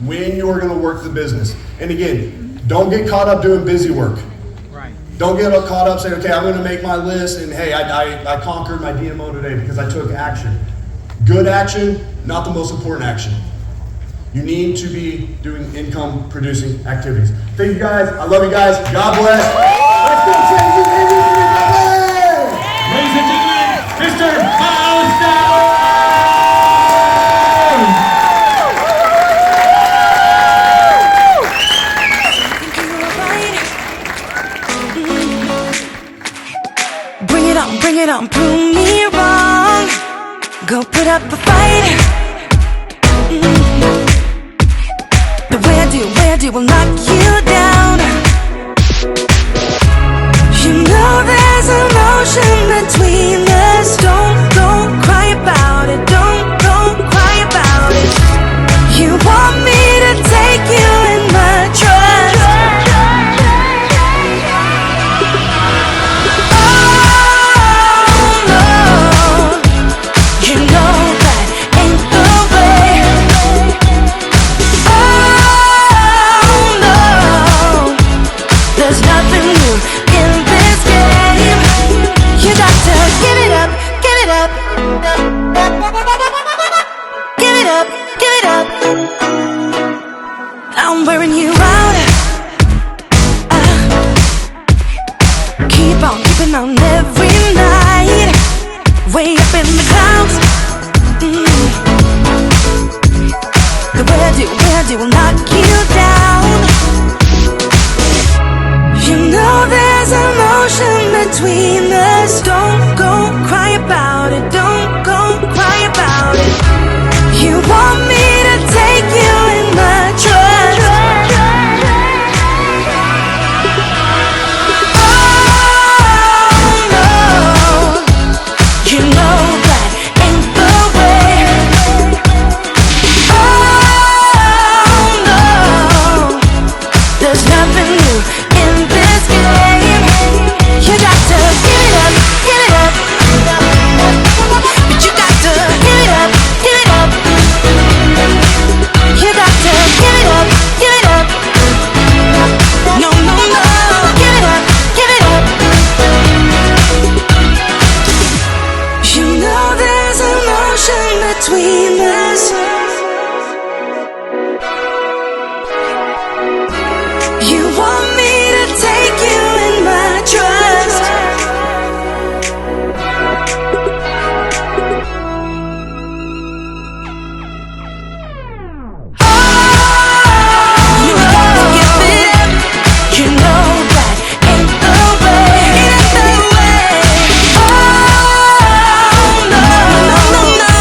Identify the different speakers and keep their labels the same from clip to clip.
Speaker 1: when you're going to work the business. And again, don't get caught up doing busy work.
Speaker 2: Right.
Speaker 1: Don't get caught up saying, okay, I'm going to make my list and hey, I conquered my DMO today because I took action. Good action, not the most important action. You need to be doing income producing activities. Thank you guys. I love you guys. God bless. Let's go change it.
Speaker 3: Ladies and gentlemen, Mr. Miles Stallard.
Speaker 4: Bring it on, prove me wrong. Go put up a fight. The where do will knock you down. You know there's emotion between us. Don't cry about it. Don't cry about it. You want me to take you in my trust. I'm wearing you out. Keep on keeping on every night. Way up in the clouds. The where do will knock you down. You know there's emotion between us. Don't go cry about it. Don't go cry about it. You want me to take you in my trust. Oh no, you know that ain't the way. Oh no, there's nothing new in this game. You got to give it up, give it up. But you got to give it up, give it up. You got to give it up, give it up. No, no, no, give it up, give it up. You know there's emotion between us. You want me to take you in my trust. You got to give it up. You know that ain't the way. Ain't the way. Oh no, no, no, no.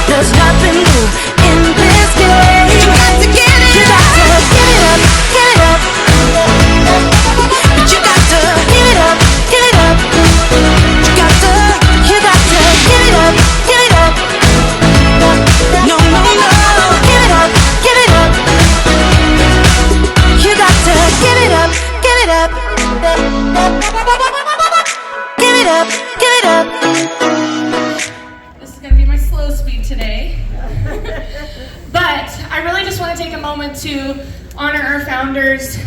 Speaker 4: There's nothing new in this game. You got to get it. You got to give it up, give it up. But you got to give it up, give it up. You got to give it up, give it up. No, no, no, give it up, give it up. You got to give it up, give it up. Give it up, give it up.
Speaker 5: This is going to be my slow speed today. But I really just want to take a moment to honor our founders.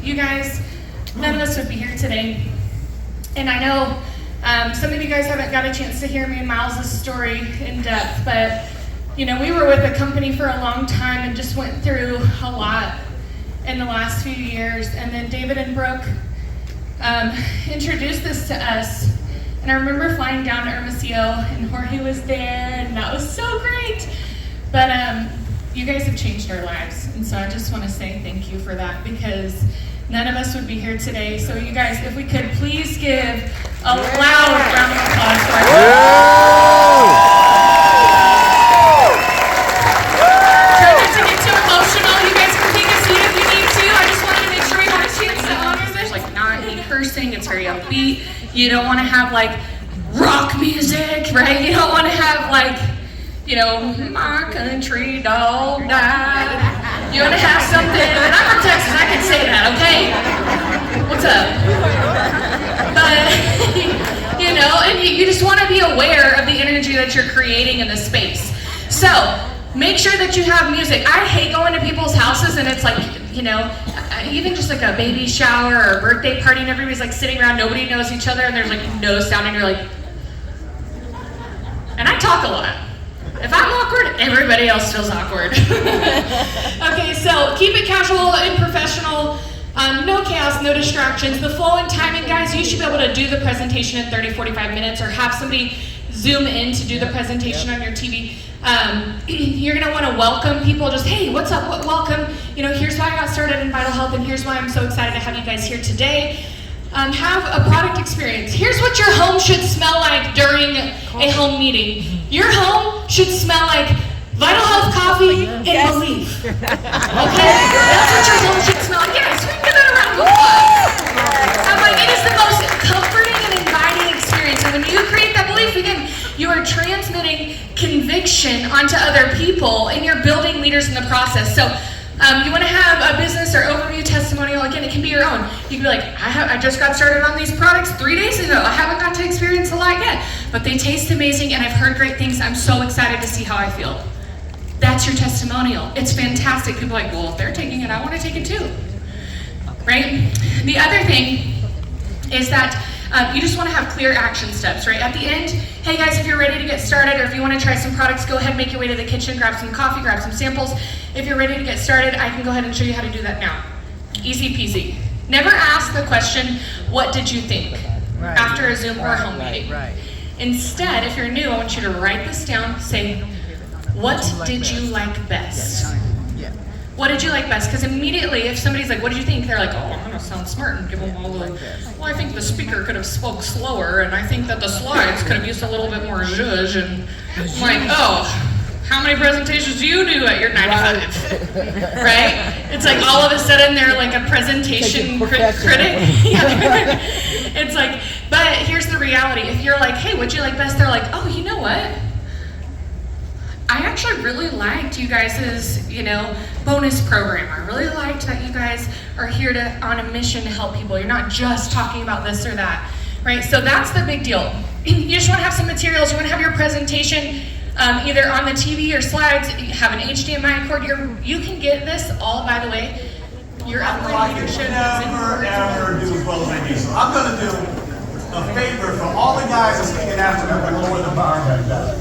Speaker 5: You guys, none of us would be here today. And I know some of you guys haven't got a chance to hear me and Miles' story in depth, but you know, we were with the company for a long time and just went through a lot in the last few years. And then David and Brooke introduced this to us. And I remember flying down to Hermosillo and Jorge was there and that was so great. But you guys have changed our lives. And so I just want to say thank you for that because none of us would be here today. So you guys, if we could please give a loud round of applause for our Try not to get too emotional. You guys can take a seat if you need to. I just wanted to make sure we got a chance to honor this. Like not any cursing, it's very upbeat. You don't want to have like rock music, right? You don't want to have like, you know, my country dog died. You want to have something, and I'm from Texas, I can say that, okay? What's up? But, you know, and you just want to be aware of the energy that you're creating in the space. So, make sure that you have music. I hate going to people's houses closes and it's like, you know, even just like a baby shower or a birthday party and everybody's like sitting around, nobody knows each other and there's like no sound and you're like, and I talk a lot. If I'm awkward, everybody else feels awkward. Okay, so keep it casual and professional. No chaos, no distractions. The flow and timing, guys, you should be able to do the presentation in 30, 45 minutes or have somebody zoom in to do the presentation on your TV. You're gonna wanna welcome people, just, hey, what's up, welcome. You know, here's why I got started in Vital Health and here's why I'm so excited to have you guys here today. Have a product experience. Here's what your home should smell like during a home meeting. Your home should smell like Vital Health coffee and belief. Okay? That's what your home should smell like. Yes, we can give that a round of applause. I'm like, it is the most comforting and inviting experience. And when you create that belief, again, you are transmitting conviction onto other people and you're building leaders in the process. So you want to have a business or overview testimonial, again, it can be your own. You can be like, I just got started on these products 3 days ago. I haven't got to experience a lot yet, but they taste amazing and I've heard great things. I'm so excited to see how I feel. That's your testimonial. It's fantastic. People are like, well, if they're taking it, I want to take it too. Right? The other thing is that you just want to have clear action steps, right? At the end, hey guys, if you're ready to get started or if you want to try some products, go ahead and make your way to the kitchen, grab some coffee, grab some samples. If you're ready to get started, I can go ahead and show you how to do that now. Easy peasy. Never ask the question, what did you think? Right. After a Zoom or a home meeting. Right. Instead, if you're new, I want you to write this down, say, what did you like best? What did you like best? Because immediately, if somebody's like, what did you think? They're like, oh, I'm gonna sound smart and give them all the, well, I think the speaker could have spoke slower, and I think that the slides could have used a little bit more zhuzh, and I'm like, oh, how many presentations do you do at your 9 to 5? Right? It's like all of a sudden they're like a presentation critic. Yeah. It's like, but here's the reality. If you're like, hey, what'd you like best? They're like, oh, you know what? I actually really liked you guys' bonus program. I really liked that you guys are here on a mission to help people. You're not just talking about this or that, right? So that's the big deal. You just want to have some materials. You want to have your presentation either on the TV or slides. You have an HDMI cord. You can get this all, by the way. Your upline leadership
Speaker 2: never do as well as I do. So I'm going to do a favor for all the guys that's speaking after them and lower the bar back down.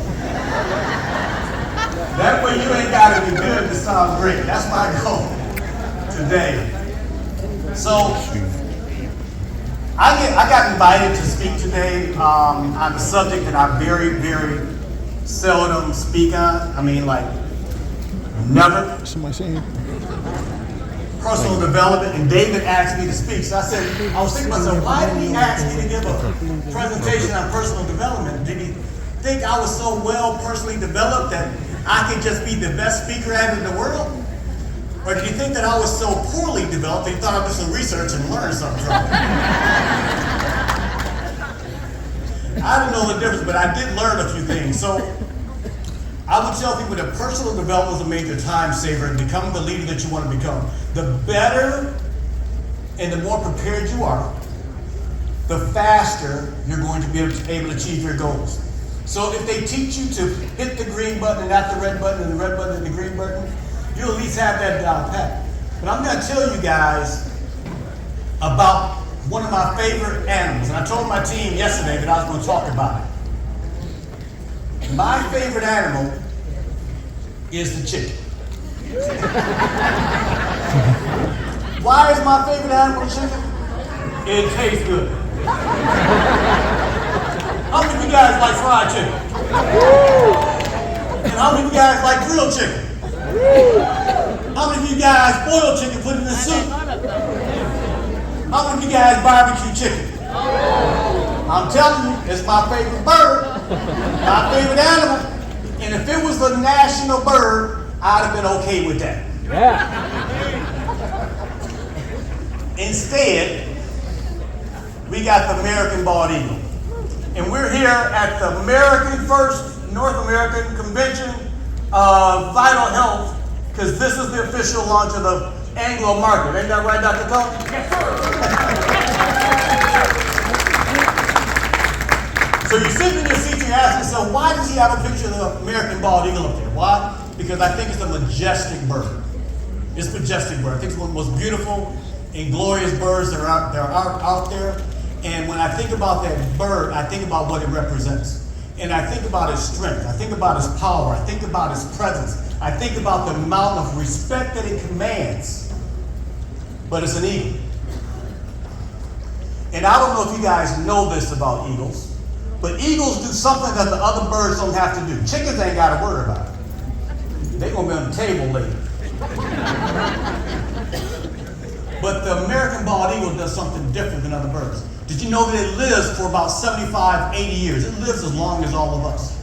Speaker 2: That way you ain't got to be good to sound great. That's my goal today. So I got invited to speak today on a subject that I very, very seldom speak on. I mean, like, never. Personal development, and David asked me to speak. So I was thinking to myself, why did he ask me to give a presentation on personal development? Did he think I was so well personally developed that I could just be the best speaker at it in the world? Or did you think that I was so poorly developed that you thought I'd do some research and learn something from it? I don't know the difference, but I did learn a few things. So I would tell people that personal development is a major time saver and becoming the leader that you want to become. The better and the more prepared you are, the faster you're going to be able to achieve your goals. So if they teach you to hit the green button and not the red button, and the red button and the green button, you'll at least have that down pat. But I'm going to tell you guys about one of my favorite animals. And I told my team yesterday that I was going to talk about it. My favorite animal is the chicken. Why is my favorite animal chicken? It tastes good. How many of you guys like fried chicken? And how many of you guys like grilled chicken? How many of you guys boiled chicken, put it in the soup? How many of you guys barbecue chicken? I'm telling you, it's my favorite bird, my favorite animal. And if it was the national bird, I'd have been okay with that. Instead, we got the American bald eagle. And we're here at the first North American Convention of Vital Health, because this is the official launch of the Anglo market. Ain't that right, Dr. Cole? Yes, sir. So you're sitting in your seat and you're asking yourself, why does he have a picture of the American bald eagle up there? Why? Because I think it's a majestic bird. It's a majestic bird. I think it's one of the most beautiful and glorious birds that are out there. And when I think about that bird, I think about what it represents. And I think about its strength. I think about its power. I think about its presence. I think about the amount of respect that it commands. But it's an eagle. And I don't know if you guys know this about eagles, but eagles do something that the other birds don't have to do. Chickens ain't got to worry about it. They're going to be on the table later. But the American bald eagle does something different than other birds. Did you know that it lives for about 75, 80 years? It lives as long as all of us.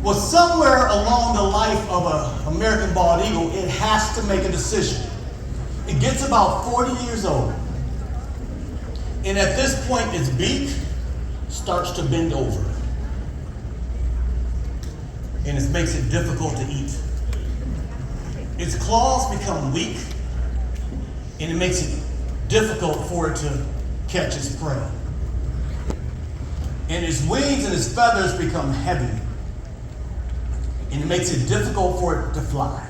Speaker 2: Well, somewhere along the life of an American bald eagle, it has to make a decision. It gets about 40 years old. And at this point, its beak starts to bend over. And it makes it difficult to eat. Its claws become weak, and it makes it difficult for it to catch its prey. And its wings and its feathers become heavy, and it makes it difficult for it to fly.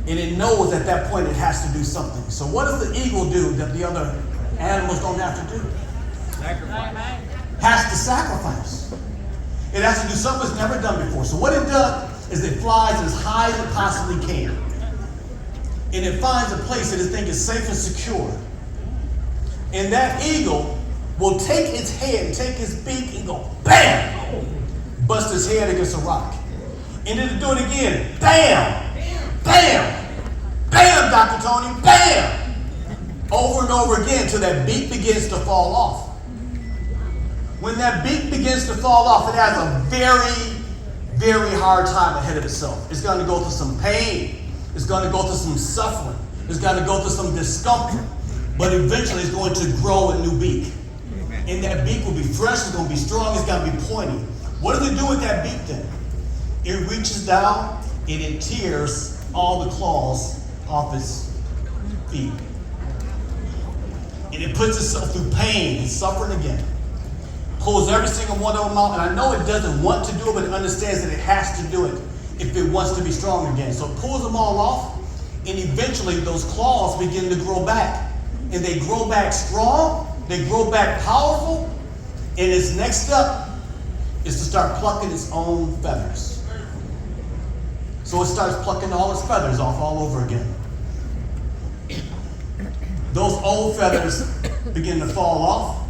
Speaker 2: And it knows at that point it has to do something. So what does the eagle do that the other animals don't have to do?
Speaker 3: Sacrifice.
Speaker 2: Has to sacrifice. It has to do something it's never done before. So what it does is it flies as high as it possibly can. And it finds a place that it thinks is safe and secure. And that eagle will take its head, take its beak, and go BAM! Bust its head against a rock. And then it'll do it again. BAM! BAM! BAM, Dr. Tony, BAM! Over and over again till that beak begins to fall off. When that beak begins to fall off, it has a very, very hard time ahead of itself. It's going to go through some pain. It's going to go through some suffering. It's going to go through some discomfort. But eventually it's going to grow a new beak. And that beak will be fresh, it's going to be strong, it's going to be pointy. What does it do with that beak then? It reaches down and it tears all the claws off its feet. And it puts itself through pain and suffering again. Pulls every single one of them out. And I know it doesn't want to do it, but it understands that it has to do it if it wants to be strong again. So it pulls them all off, and eventually those claws begin to grow back. And they grow back strong, they grow back powerful, and its next step is to start plucking its own feathers. So it starts plucking all its feathers off all over again. Those old feathers begin to fall off.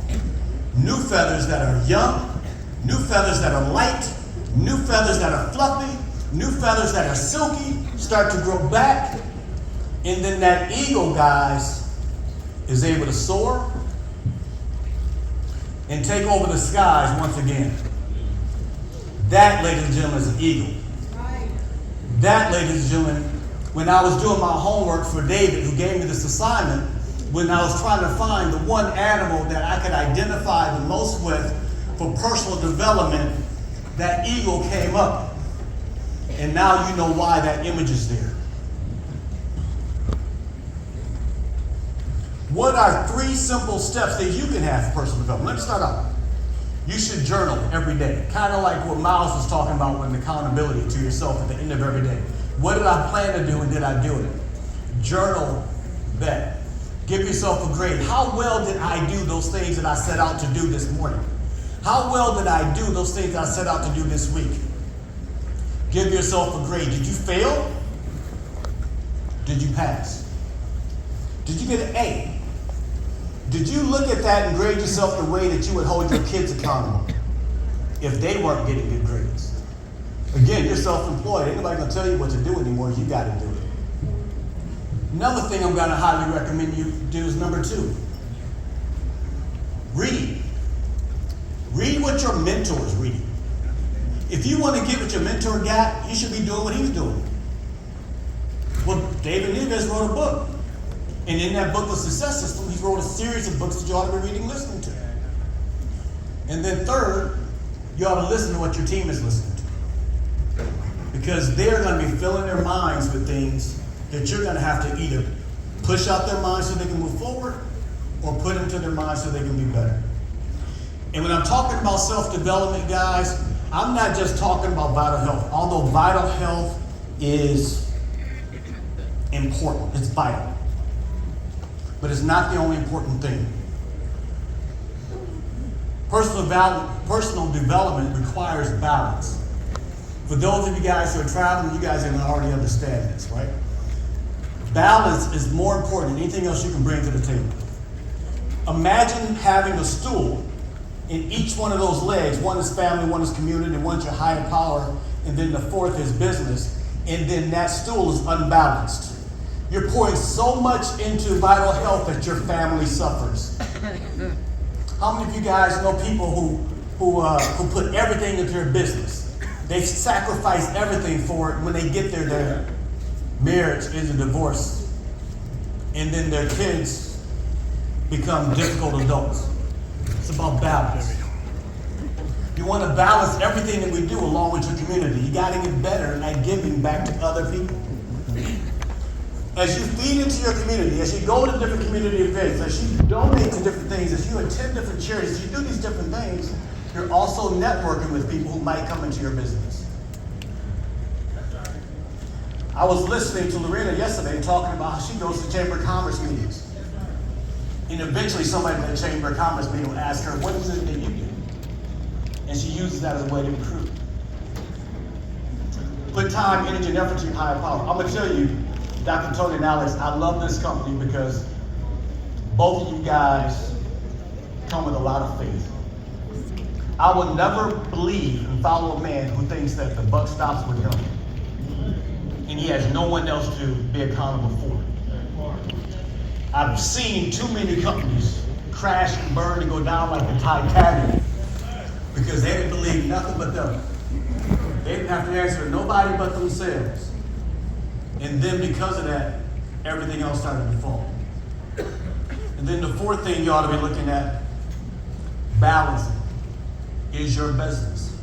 Speaker 2: New feathers that are young, new feathers that are light, new feathers that are fluffy, new feathers that are silky start to grow back. And then that eagle, guys, is able to soar and take over the skies once again. That, ladies and gentlemen, is an eagle. That, ladies and gentlemen, when I was doing my homework for David, who gave me this assignment, when I was trying to find the one animal that I could identify the most with for personal development, that eagle came up. And now you know why that image is there. What are 3 simple steps that you can have for personal development? Let me start out. You should journal every day. Kind of like what Miles was talking about with accountability to yourself at the end of every day. What did I plan to do and did I do it? Journal that. Give yourself a grade. How well did I do those things that I set out to do this morning? How well did I do those things that I set out to do this week? Give yourself a grade. Did you fail? Did you pass? Did you get an A? Did you look at that and grade yourself the way that you would hold your kids accountable if they weren't getting good grades? Again, you're self-employed. Ain't nobody gonna tell you what to do anymore. You gotta do it. Another thing I'm gonna highly recommend you do is number 2. Read. Read what your mentor is reading. If you want to get what your mentor got, you should be doing what he's doing. Well, David Neves wrote a book. And in that book, The Success System, he wrote a series of books that you ought to be reading and listening to. And then third, you ought to listen to what your team is listening to. Because they're going to be filling their minds with things that you're going to have to either push out their minds so they can move forward or put into their minds so they can be better. And when I'm talking about self-development, guys, I'm not just talking about vital health. Although vital health is important, it's vital. But it's not the only important thing. Personal development requires balance. For those of you guys who are traveling, you guys already understand this, right? Balance is more important than anything else you can bring to the table. Imagine having a stool, and each one of those legs, one is family, one is community, one is your higher power, and then the fourth is business, and then that stool is unbalanced. You're pouring so much into vital health that your family suffers. How many of you guys know people who put everything into their business? They sacrifice everything for it. When they get there, their marriage is a divorce, and then their kids become difficult adults. It's about balance. You want to balance everything that we do along with your community. You got to get better at giving back to other people. As you feed into your community, as you go to different community events, as you donate to different things, as you attend different charities, as you do these different things, you're also networking with people who might come into your business. I was listening to Lorena yesterday talking about how she goes to Chamber of Commerce meetings. And eventually somebody at the Chamber of Commerce meeting will ask her, what is it that you do? And she uses that as a way to recruit. Put time, energy, and effort to your higher power. I'm going to tell you, Dr. Tony and Alex, I love this company because both of you guys come with a lot of faith. I would never believe and follow a man who thinks that the buck stops with him and he has no one else to be accountable for. I've seen too many companies crash and burn and go down like the Titanic because they didn't believe nothing but them. They didn't have to answer to nobody but themselves. And then because of that, everything else started to fall. And then the fourth thing you ought to be looking at, balancing, is your business.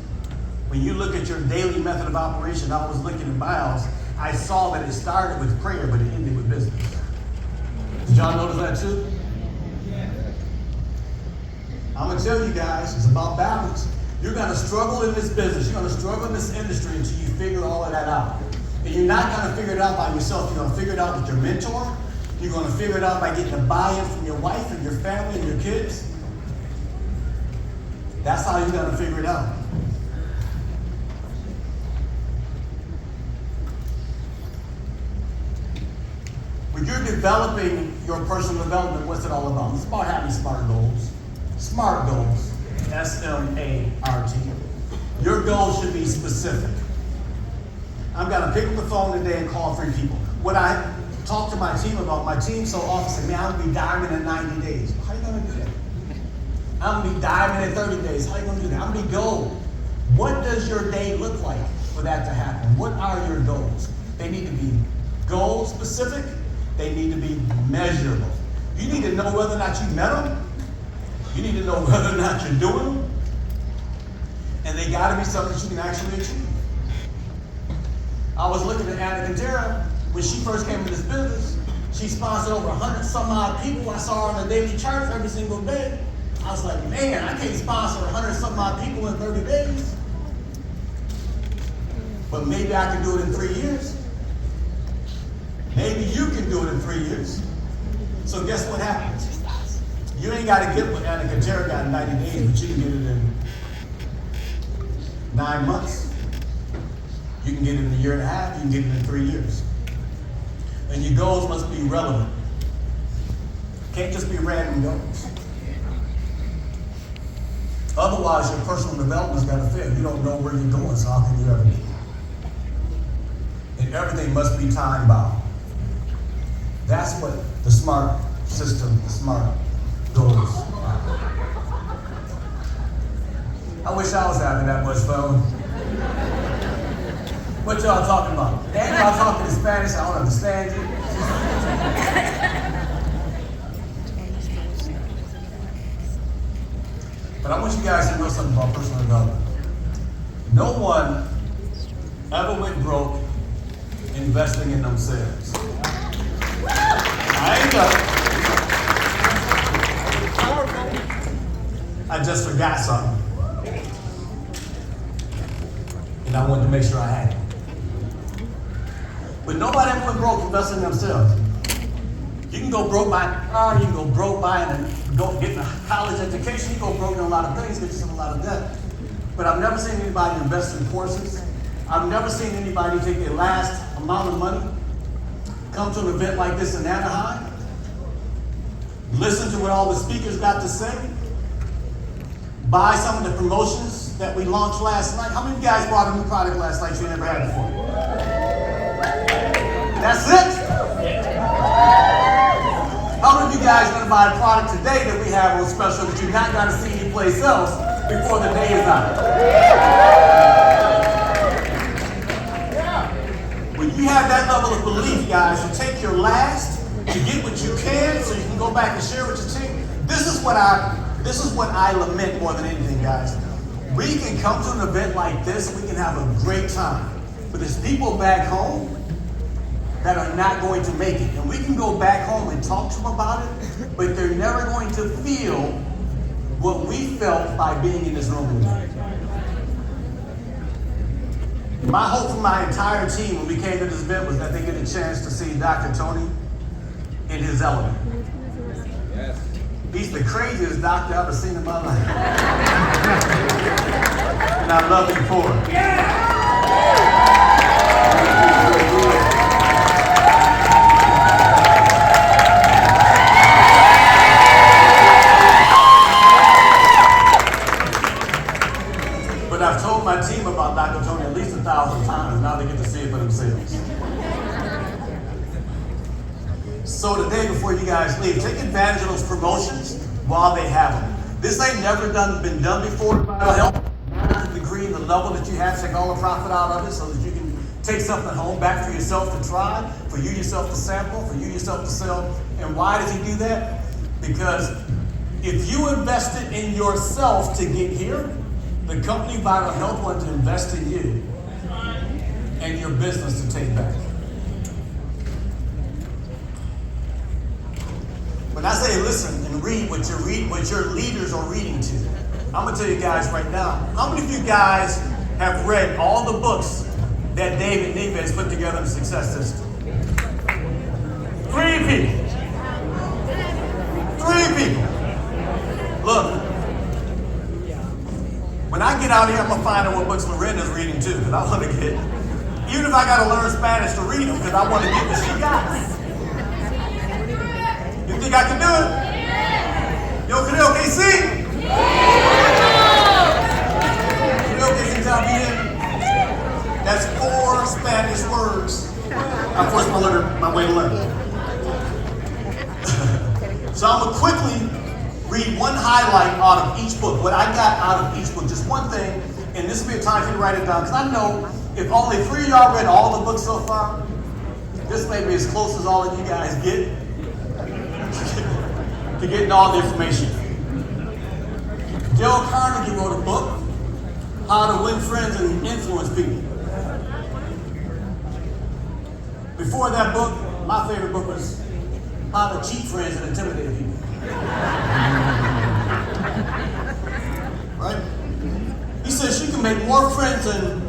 Speaker 2: When you look at your daily method of operation, I was looking at Biles, I saw that it started with prayer, but it ended with business. Did y'all notice that too? I'm going to tell you guys, it's about balance. You're going to struggle in this business. You're going to struggle in this industry until you figure all of that out. And you're not going to figure it out by yourself. You're going to figure it out with your mentor. You're going to figure it out by getting a buy-in from your wife and your family and your kids. That's how you're going to figure it out. When you're developing your personal development, what's it all about? It's about having SMART goals. SMART goals. S-M-A-R-T. Your goals should be specific. I'm going to pick up the phone today and call 3 people. When I talk to my team about, my team so often say, man, I'm going to be diamond in 90 days. How are you going to do that? I'm going to be diamond in 30 days. How are you going to do that? I'm going to be gold. What does your day look like for that to happen? What are your goals? They need to be goal specific. They need to be measurable. You need to know whether or not you met them. You need to know whether or not you're doing them. And they got to be something that you can actually achieve. I was looking at Anna Cantera when she first came into this business. She sponsored over 100 some odd people. I saw her on the daily charts every single day. I was like, man, I can't sponsor 100 some odd people in 30 days. But maybe I can do it in 3 years. Maybe you can do it in 3 years. So guess what happens? You ain't got to get what Anna Cantera got in 90 days, but you can get it in 9 months. You can get it in a year and a half, you can get it in 3 years. And your goals must be relevant. Can't just be random goals. Otherwise, your personal development's got to fail. You don't know where you're going, so how can you ever get it? And everything must be time bound. That's what the SMART system, the SMART goals are. I wish I was having that much fun. What y'all talking about? Ain't y'all talking in Spanish? I don't understand you. But I want you guys to know something about personal development. No one ever went broke investing in themselves. I ain't know. I just forgot something. And I wanted to make sure I had it. But nobody ever went broke investing in themselves. You can go broke buying a car, you can go broke getting a college education, you can go broke in a lot of things, get yourself a lot of debt. But I've never seen anybody invest in courses. I've never seen anybody take their last amount of money, come to an event like this in Anaheim, listen to what all the speakers got to say, buy some of the promotions that we launched last night. How many of you guys bought a new product last night you never had before? That's it? How many of you guys are going to buy a product today that we have on special that you're not going to see anyplace else before the day is out? When you have that level of belief, guys, to take your last, to get what you can so you can go back and share with your team, this is what I lament more than anything, guys. We can come to an event like this and we can have a great time. But there's people back home that are not going to make it. And we can go back home and talk to them about it, but they're never going to feel what we felt by being in this room tonight. My hope for my entire team when we came to this event was that they get a chance to see Dr. Tony in his element. Yes. He's the craziest doctor I've ever seen in my life. And I love him for it. Yeah. But I've told my team about Dr. Tony at least 1,000 times. Now they get to see it for themselves. So today, before you guys leave, take advantage of those promotions while they have them. This ain't never been done before. It'll help the degree and the level that you have, take all the profit out of it so that you can take something home back for yourself to try, for you yourself to sample, for you yourself to sell. And why does he do that? Because if you invested in yourself to get here, the company Vital Health wanted to invest in you and your business to take back. When I say listen and read what your leaders are reading to, I'm gonna tell you guys right now, how many of you guys have read all the books that David Neve has put together in Success System? 3 people. 3 people. Look, when I get out here, I'm gonna find out what books Lorena's reading too, because I want to get, even if I gotta learn Spanish to read them, because I want to get what she got. You think I can do it? Yo creo que sí. Creo que sí también. That's 4 Spanish words. I forced my way to learn. So I'm gonna quickly read one highlight out of each book. What I got out of each book, just one thing, and this will be a time for you to write it down, because I know if only 3 of y'all read all the books so far, this may be as close as all of you guys get to getting all the information. Dale Carnegie wrote a book, How to Win Friends and Influence People. Before that book, my favorite book was How to Cheat Friends and Intimidate People. Right? He says you can make more friends in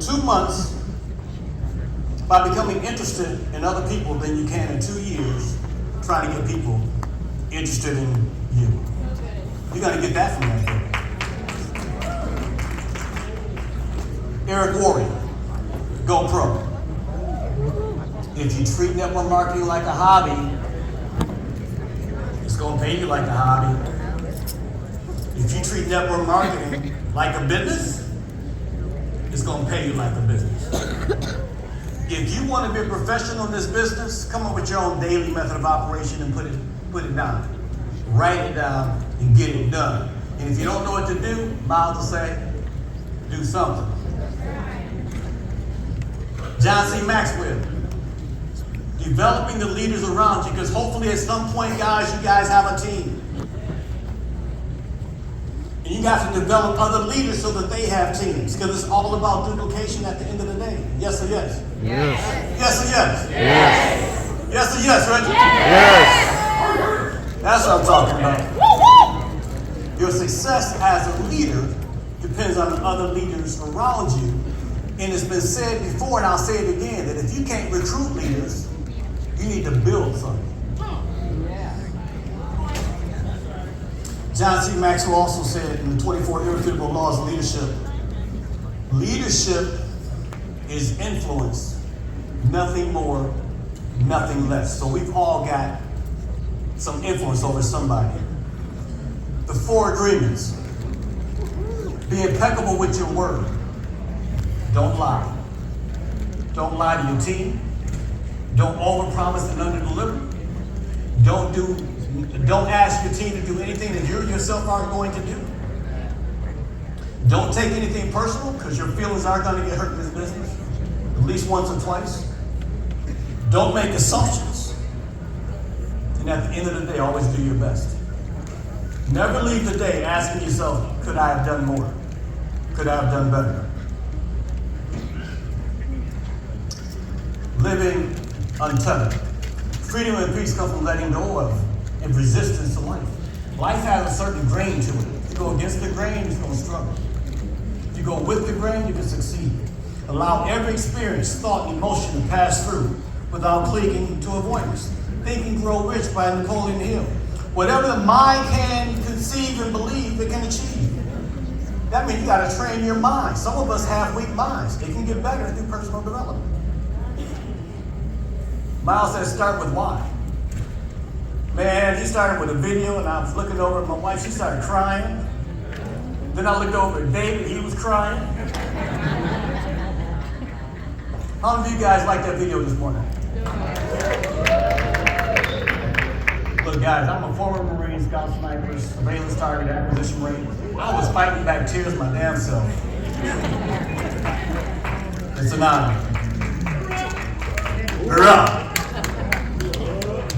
Speaker 2: 2 months by becoming interested in other people than you can in 2 years trying to get people interested in you. You got to get that from that book. Eric Worre, Go Pro. If you treat network marketing like a hobby, it's going to pay you like a hobby. If you treat network marketing like a business, it's going to pay you like a business. If you want to be a professional in this business, come up with your own daily method of operation and put it down. Write it down and get it done. And if you don't know what to do, Miles will say, do something. John C. Maxwell, developing the leaders around you, because hopefully at some point, guys, you guys have a team. And you got to develop other leaders so that they have teams, because it's all about duplication at the end of the day. Yes or yes? Yes. Yes or yes? Yes. Yes or yes, Reggie? Yes. That's what I'm talking about. Your success as a leader depends on the other leaders around you And it's been said before, and I'll say it again, that if you can't recruit leaders, you need to build something. John C. Maxwell also said in the 24 Irrefutable Laws of Leadership, leadership is influence, nothing more, nothing less. So we've all got some influence over somebody. The 4 agreements. Be impeccable with your word. Don't lie. Don't lie to your team. Don't overpromise and underdeliver. Don't ask your team to do anything that you yourself aren't going to do. Don't take anything personal, because your feelings are going to get hurt in this business, at least once or twice. Don't make assumptions. And at the end of the day, always do your best. Never leave the day asking yourself, could I have done more? Could I have done better? Living untethered. Freedom and peace come from letting go of and resistance to life. Life has a certain grain to it. If you go against the grain, you're going to struggle. If you go with the grain, you can succeed. Allow every experience, thought, and emotion to pass through without clinging to avoidance. Think and Grow Rich by Napoleon Hill. Whatever the mind can conceive and believe, it can achieve. That means you got to train your mind. Some of us have weak minds. It can get better through personal development. Miles says start with why. Man, he started with a video, and I was looking over at my wife. She started crying. Then I looked over at David. He was crying. How many of you guys liked that video this morning? Look, guys, I'm a former Marine, Scout Sniper, surveillance target acquisition rate. I was fighting back tears my damn self. It's an honor. Hurrah!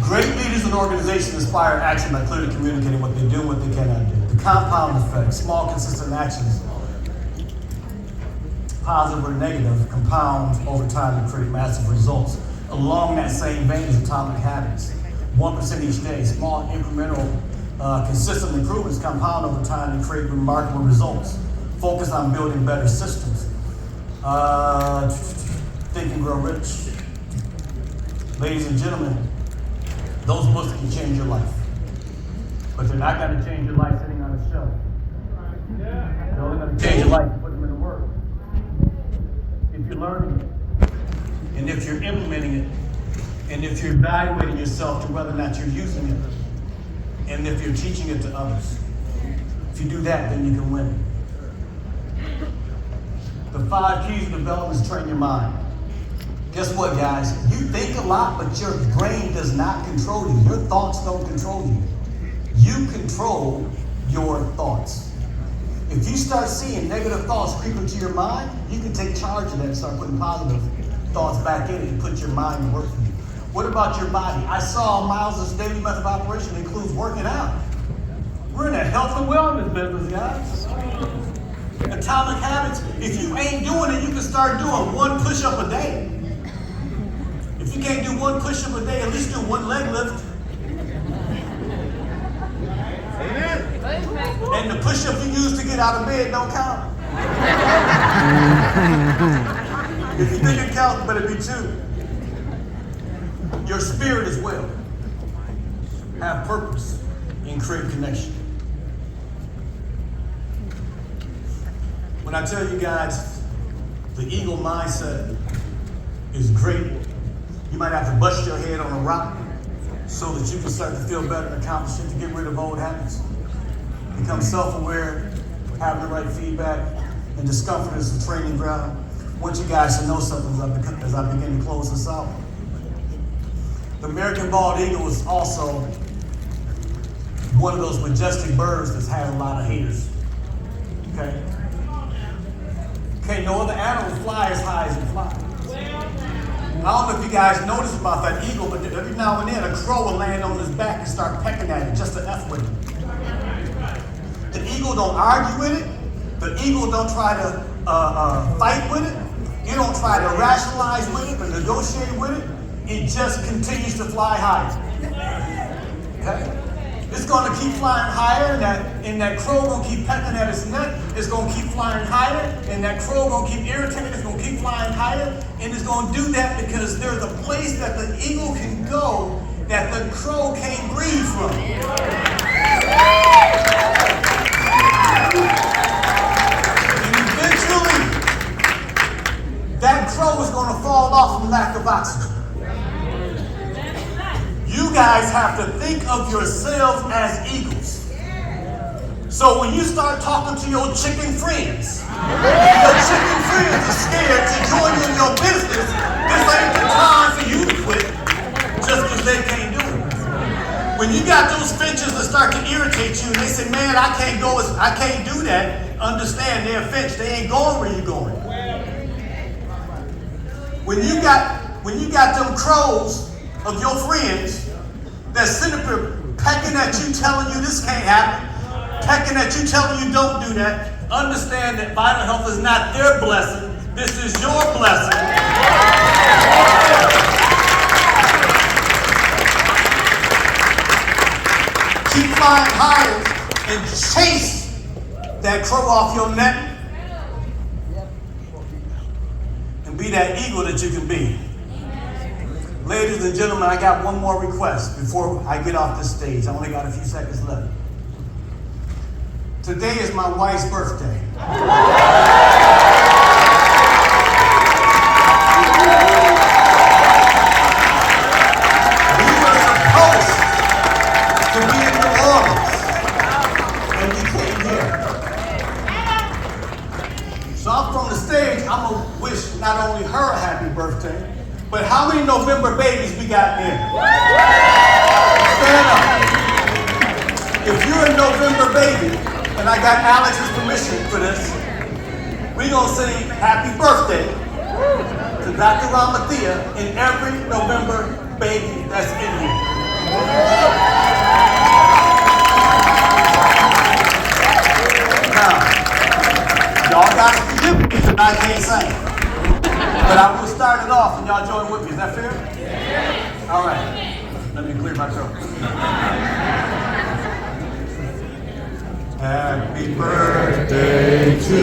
Speaker 2: Great leaders and organizations inspire action by clearly communicating what they do and what they cannot do. The compound effect, small consistent actions, positive or negative, compound over time to create massive results. Along that same vein is atomic habits. 1% each day, small incremental consistent improvements compound over time to create remarkable results. Focus on building better systems. Think and Grow Rich. Ladies and gentlemen, those books can change your life. But they're not going to change your life sitting on a shelf. They're only going to change your life to put them in the work. If you're learning it, and if you're implementing it, and if you're evaluating yourself to whether or not you're using it, and if you're teaching it to others. If you do that, then you can win. The 5 keys of development is train your mind. Guess what, guys? You think a lot, but your brain does not control you. Your thoughts don't control you. You control your thoughts. If you start seeing negative thoughts creep into your mind, you can take charge of that and start putting positive thoughts back in it and put your mind to work for you. What about your body? I saw Miles' daily method of operation includes working out. We're in a health and wellness business, guys. Atomic habits. If you ain't doing it, you can start doing 1 push-up a day. If you can't do 1 push-up a day, at least do 1 leg lift. And the push-up you use to get out of bed don't count. If you think it counts, it better be 2. Your spirit as well. Have purpose and create connection. When I tell you guys, the eagle mindset is great. You might have to bust your head on a rock so that you can start to feel better and accomplish it, to get rid of old habits. Become self-aware, having the right feedback, and discomfort is the training ground. I want you guys to know something as I begin to close this out. The American bald eagle is also one of those majestic birds that's had a lot of haters. Okay? Okay, no other animal fly as high as it flies. I don't know if you guys notice about that eagle, but every now and then a crow will land on his back and start pecking at it just to F with it. The eagle don't argue with it. The eagle don't try to fight with it. It don't try to rationalize with it or negotiate with it. It just continues to fly high. Okay? It's gonna keep flying higher, and that crow gonna keep pecking at its neck. It's gonna keep flying higher, and that crow gonna keep irritating. It's gonna keep flying higher, and it's gonna do that because there's a place that the eagle can go that the crow can't breathe from. And eventually, that crow is gonna fall off from lack of oxygen. You guys have to think of yourselves as eagles. So when you start talking to your chicken friends are scared to join you in your business, this ain't the time for you to quit just because they can't do it. When you got those finches that start to irritate you and they say, man, I can't do that, understand they're a finch. They ain't going where you're going. When you got them crows of your friends that's sitting up here pecking at you, telling you this can't happen, pecking at you, telling you don't do that, understand that vital health is not their blessing. This is your blessing. Keep flying higher and chase that crow off your neck and be that eagle that you can be. Ladies and gentlemen, I got one more request before I get off this stage. I only got a few seconds left. Today is my wife's birthday. We were supposed to be in New Orleans, and we came here. So I'm from the stage, I'm going to wish not only her a happy birthday, but how many November babies we got in? Stand up. If you're a November baby, and I got Alex's permission for this, we're going to sing happy birthday to Dr. Ramathia and every November baby that's in here. Now, y'all got to forgive me because I can't sing. But I will start it off and y'all join with me. Is that fair? Yeah. All right. Let me clear my throat. Happy birthday to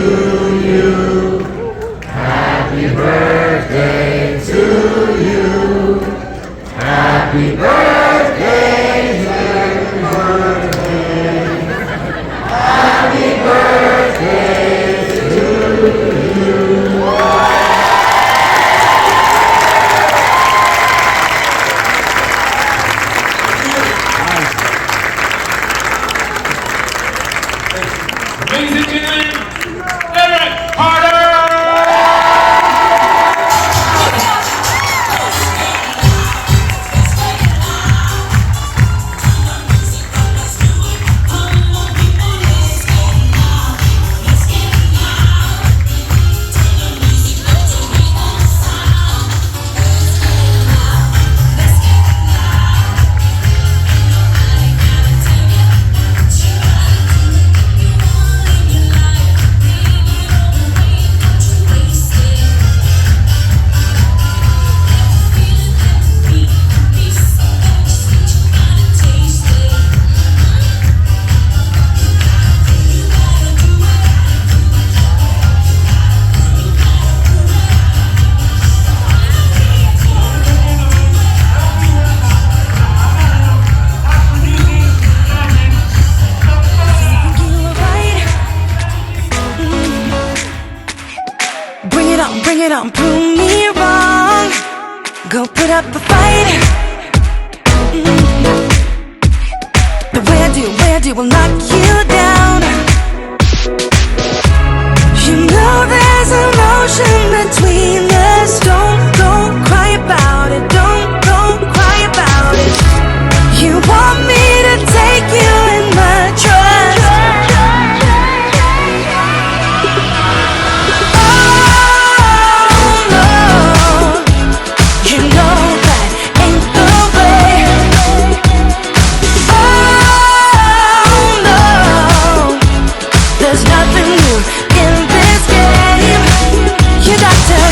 Speaker 2: you. Happy birthday to you. Happy birthday, happy birthday. Happy birthday to you.
Speaker 3: Ladies and gentlemen, Eric Carter!
Speaker 4: Bring it on, prove me wrong. Go put up a fight. The where do will knock you down. You know there's emotion between us. Don't cry about it. Don't cry about it. You want me to take you in my trust. There's nothing new in this game. You got to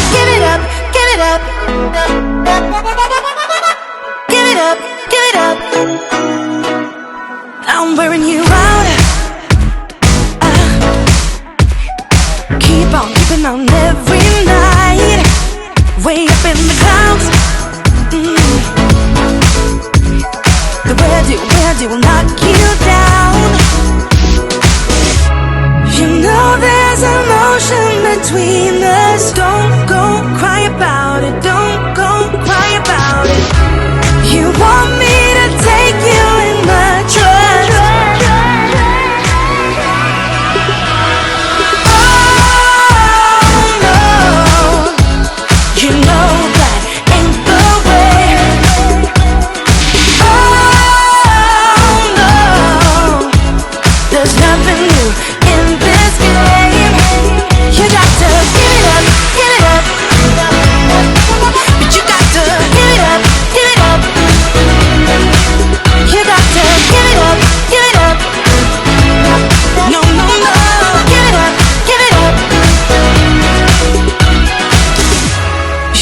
Speaker 4: it will knock you down. You know there's emotion between us. Don't go cry about it. Don't go cry about it. You want me to take you in my trust. Oh no, you know that ain't the way. Oh no, there's nothing new in this game. You got to give it up, give it up. But you got to give it up, give it up. You got to give it up, give it up. No, no, no, give it up, give it up.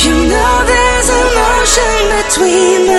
Speaker 4: You know there's emotion between us.